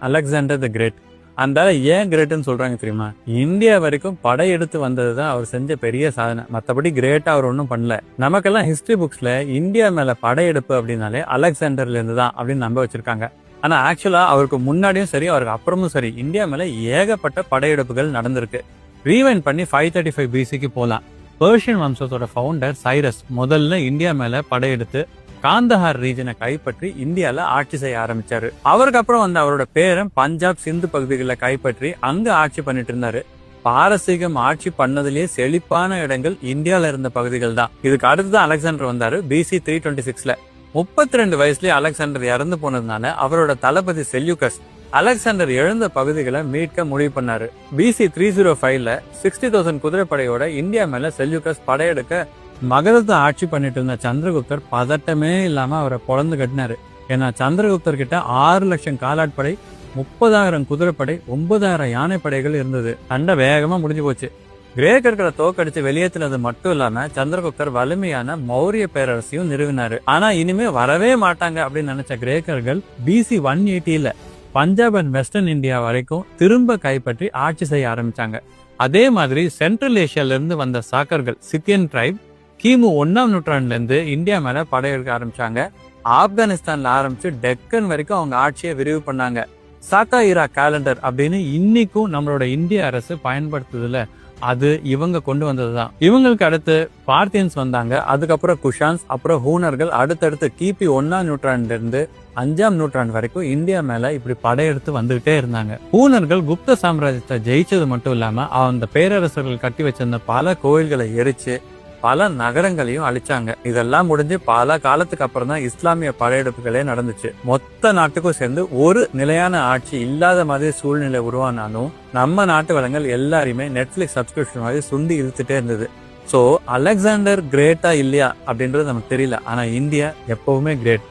Alexander the great. அந்த ஏன் கிரேட்னு சொல்றாங்க தெரியுமா? இந்தியா வரைக்கும் படையெடுத்து வந்ததுதான் அவர் செஞ்ச பெரிய சாதனை. மற்றபடி கிரேட்டா அவர் ஒன்றும் பண்ணல. நமக்கெல்லாம் ஹிஸ்டரி புக்ஸ்ல இந்தியா மேல படையெடுப்பு அப்படின்னாலே அலெக்சாண்டர்ல இருந்து தான் அப்படின்னு நம்ப வச்சிருக்காங்க. ஆனா ஆக்சுவலா அவருக்கு முன்னாடியும் சரி அவருக்கு அப்புறமும் சரி இந்தியா மேல ஏகப்பட்ட படையெடுப்புகள் நடந்திருக்கு. ரீவைண்ட் பண்ணி 535 பிசிக்கு போலாம். பெர்ஷியன் வம்சத்தோட ஃபவுண்டர் சைரஸ் முதல்ல இந்தியா மேல படையெடுத்து காந்தஹார் ரீஜனை கைப்பற்றி இந்தியால ஆட்சி செய்ய ஆரம்பிச்சாரு. அவருக்கு அப்புறம் வந்து அவரோட பேரன் பஞ்சாப் சிந்து பகுதிகளை கைப்பற்றி அங்க ஆட்சி பண்ணிட்டு இருந்தாரு. பாரசீகம் ஆட்சி பண்ணதுலயே செழிப்பான இடங்கள் இந்தியால இருந்த பகுதிகள் தான். இதுக்கு அடுத்துதான் அலெக்சாண்டர் வந்தாரு BC 326ல. 32 வயசுலயே அலெக்சாண்டர் இறந்து போனதுனால அவரோட தளபதி செல்யூகஸ் அலெக்சாண்டர் எழுந்த பகுதிகளை மீட்க முடிவு பண்ணாரு. BC 305ல 60,000 குதிரைப்படையோட இந்தியா மேல செல்யூகஸ் படையெடுக்க மகதத்தை ஆட்சி பண்ணிட்டு இருந்த சந்திரகுப்தர் பதட்டமே இல்லாம அவரை பொழந்து கட்டினாரு. ஏன்னா சந்திரகுப்தர் கிட்ட 6 லட்சம் காலாட்படை, 30,000 குதிரைப்படை, 9,000 யானைப்படைகள் இருந்தது. சண்டை வேகமா முடிஞ்சு போச்சு. கிரேக்கர்களை தோக்கடிச்சு வெளியேற்றினது மட்டும் இல்லாம சந்திரகுப்தர் வலிமையான மௌரிய பேரரசையும் நிறுவினாரு. ஆனா இனிமே வரவே மாட்டாங்க அப்படின்னு நினைச்ச கிரேக்கர்கள் BC 180ல பஞ்சாப் அண்ட் வெஸ்டர்ன் இந்தியா வரைக்கும் திரும்ப கைப்பற்றி ஆட்சி செய்ய ஆரம்பிச்சாங்க. அதே மாதிரி சென்ட்ரல் ஏசியால இருந்து வந்த சாக்கர்கள் சித்தியன் டிரைப் கிமு 1ஆம் நூற்றாண்டுல இருந்து இந்தியா மேல படையெடுக்க ஆரம்பிச்சாங்க. ஆப்கானிஸ்தான்ல ஆரம்பிச்சு டெக்கன் வரைக்கும் அவங்க ஆட்சியை விரிவு பண்ணாங்க. சாக்கா ஈரா கேலண்டர் அப்படின்னு இன்னைக்கும் நம்மளோட இந்திய அரசு பயன்படுத்துதுல, அது இவங்க கொண்டு வந்ததுதான். இவங்களுக்கு அடுத்து பார்த்தியன்ஸ் வந்தாங்க. அதுக்கப்புறம் குஷான்ஸ், அப்புறம் ஹூனர்கள் அடுத்தடுத்து கிபி 1ஆம் நூற்றாண்டுல இருந்து 5ஆம் நூற்றாண்டு வரைக்கும் இந்தியா மேல இப்படி படையெடுத்து வந்துகிட்டே இருந்தாங்க. ஹூனர்கள் குப்த சாம்ராஜ்யத்தை ஜெயிச்சது மட்டும் இல்லாம அந்த பேரரசர்கள் கட்டி வச்சிருந்த பல கோயில்களை எரிச்சு பல நகரங்களையும் அழிச்சாங்க. இதெல்லாம் முடிஞ்சு பல காலத்துக்கு அப்புறம் தான் இஸ்லாமிய படையெடுப்புகளே நடந்துச்சு. மொத்த நாட்டுக்கும் சேர்ந்து ஒரு நிலையான ஆட்சி இல்லாத மாதிரி சூழ்நிலை உருவானாலும் நம்ம நாட்டு வளங்கள் எல்லாரையுமே நெட்ஃபிளிக்ஸ் சப்ஸ்கிரிப்ஷன் மாதிரி சுண்டி இழுத்துட்டே இருந்தது. சோ அலெக்சாண்டர் கிரேட்டா இல்லையா அப்படின்றது நமக்கு தெரியல. ஆனா இந்தியா எப்பவுமே கிரேட்.